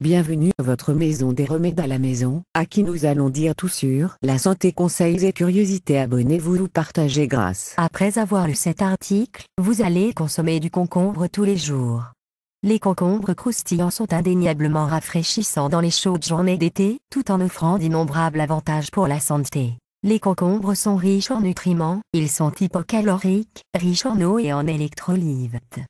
Bienvenue à votre maison des remèdes à la maison, à qui nous allons dire tout sur la santé, conseils et curiosités. Abonnez-vous ou partagez grâce. Après avoir lu cet article, vous allez consommer du concombre tous les jours. Les concombres croustillants sont indéniablement rafraîchissants dans les chaudes journées d'été, tout en offrant d'innombrables avantages pour la santé. Les concombres sont riches en nutriments, ils sont hypocaloriques, riches en eau et en électrolytes.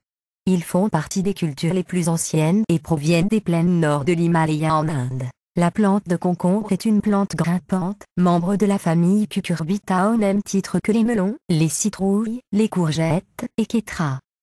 Ils font partie des cultures les plus anciennes et proviennent des plaines nord de l'Himalaya en Inde. La plante de concombre est une plante grimpante, membre de la famille Cucurbita au même titre que les melons, les citrouilles, les courgettes, etc.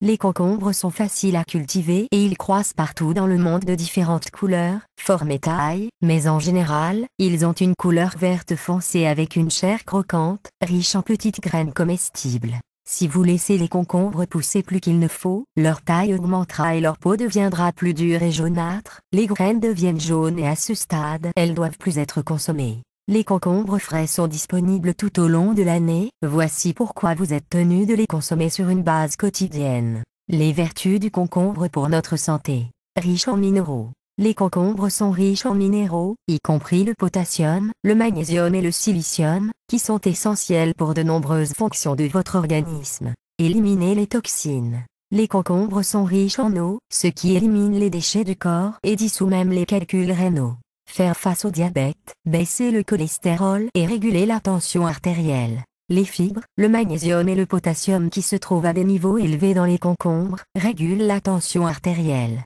Les concombres sont faciles à cultiver et ils croissent partout dans le monde de différentes couleurs, formes et tailles, mais en général, ils ont une couleur verte foncée avec une chair croquante, riche en petites graines comestibles. Si vous laissez les concombres pousser plus qu'il ne faut, leur taille augmentera et leur peau deviendra plus dure et jaunâtre, les graines deviennent jaunes et à ce stade, elles doivent plus être consommées. Les concombres frais sont disponibles tout au long de l'année, voici pourquoi vous êtes tenu de les consommer sur une base quotidienne. Les vertus du concombre pour notre santé. Riche en minéraux. Les concombres sont riches en minéraux, y compris le potassium, le magnésium et le silicium, qui sont essentiels pour de nombreuses fonctions de votre organisme. Éliminer les toxines. Les concombres sont riches en eau, ce qui élimine les déchets du corps et dissout même les calculs rénaux. Faire face au diabète, baisser le cholestérol et réguler la tension artérielle. Les fibres, le magnésium et le potassium qui se trouvent à des niveaux élevés dans les concombres, régulent la tension artérielle.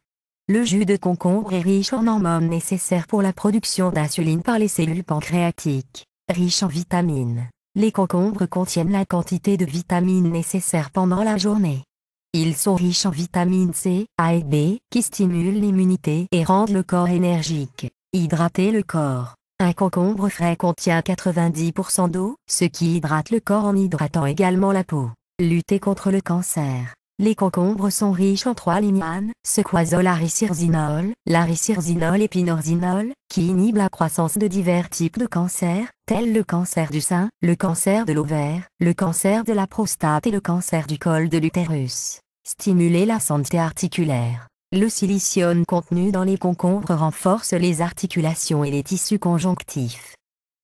Le jus de concombre est riche en hormones nécessaires pour la production d'insuline par les cellules pancréatiques. Riche en vitamines. Les concombres contiennent la quantité de vitamines nécessaires pendant la journée. Ils sont riches en vitamines C, A et B, qui stimulent l'immunité et rendent le corps énergique. Hydrater le corps. Un concombre frais contient 90% d'eau, ce qui hydrate le corps en hydratant également la peau. Lutter contre le cancer. Les concombres sont riches en 3 lignanes, sequazole, laricyrzinol et pinorzinol, qui inhibent la croissance de divers types de cancers, tels le cancer du sein, le cancer de l'ovaire, le cancer de la prostate et le cancer du col de l'utérus. Stimuler la santé articulaire. Le silicium contenu dans les concombres renforce les articulations et les tissus conjonctifs.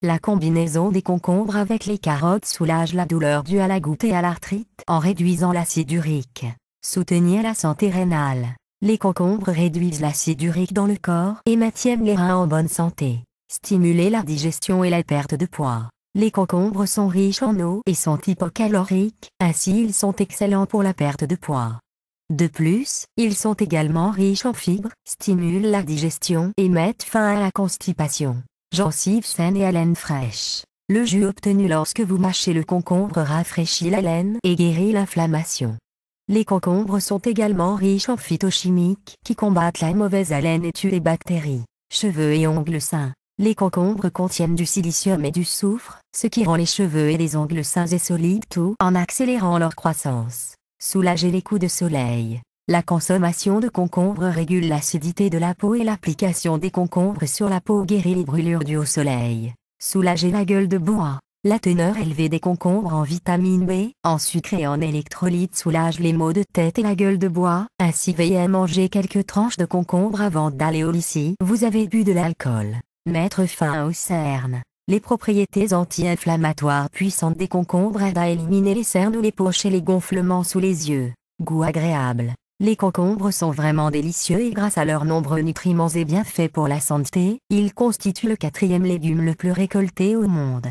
La combinaison des concombres avec les carottes soulage la douleur due à la goutte et à l'arthrite en réduisant l'acide urique. Soutenir la santé rénale. Les concombres réduisent l'acide urique dans le corps et maintiennent les reins en bonne santé. Stimuler la digestion et la perte de poids. Les concombres sont riches en eau et sont hypocaloriques, ainsi ils sont excellents pour la perte de poids. De plus, ils sont également riches en fibres, stimulent la digestion et mettent fin à la constipation. Gencives saines et haleine fraîche. Le jus obtenu lorsque vous mâchez le concombre rafraîchit la laine et guérit l'inflammation. Les concombres sont également riches en phytochimiques qui combattent la mauvaise haleine et tuent les bactéries. Cheveux et ongles sains. Les concombres contiennent du silicium et du soufre, ce qui rend les cheveux et les ongles sains et solides tout en accélérant leur croissance. Soulager les coups de soleil. La consommation de concombre régule l'acidité de la peau et l'application des concombres sur la peau guérit les brûlures dues au soleil. Soulager la gueule de bois. La teneur élevée des concombres en vitamine B, en sucre et en électrolytes soulage les maux de tête et la gueule de bois, ainsi veillez à manger quelques tranches de concombre avant d'aller au lit si vous avez bu de l'alcool. Mettre fin aux cernes. Les propriétés anti-inflammatoires puissantes des concombres aident à éliminer les cernes ou les poches et les gonflements sous les yeux. Goût agréable. Les concombres sont vraiment délicieux et grâce à leurs nombreux nutriments et bienfaits pour la santé, ils constituent le 4e légume le plus récolté au monde.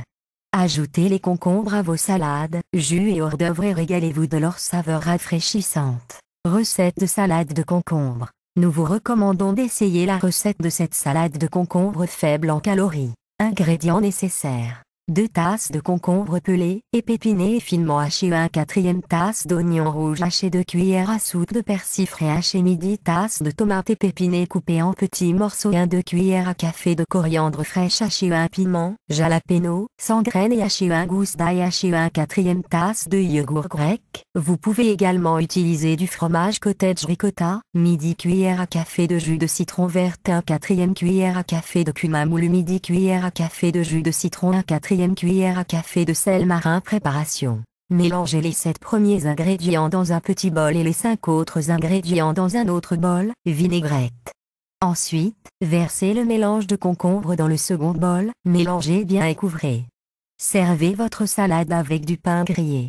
Ajoutez les concombres à vos salades, jus et hors d'œuvre et régalez-vous de leur saveur rafraîchissante. Recette de salade de concombre. Nous vous recommandons d'essayer la recette de cette salade de concombre faible en calories. Ingrédients nécessaires. 2 tasses de concombre pelés, épinés et finement hachés, 1/4 tasse d'oignons rouges hachés, 2 cuillères à soupe de persil frais hachés, midi tasse de tomates épinées coupées en petits morceaux, 2 cuillères à café de coriandre fraîche hachée, 1 piment, jalapeno, 100 graines et hachées, 1 gousse d'ail hachée, 1/4 tasse de yogourt grec. Vous pouvez également utiliser du fromage cottage ricotta, midi cuillère à café de jus de citron verte, 1/4 cuillère à café de cumin moulu, midi cuillère à café de jus de citron, 1/4 cuillère à café de sel marin. Préparation. Mélangez les 7 premiers ingrédients dans un petit bol et les 5 autres ingrédients dans un autre bol. Vinaigrette. Ensuite, versez le mélange de concombre dans le second bol, mélangez bien et couvrez. Servez votre salade avec du pain grillé.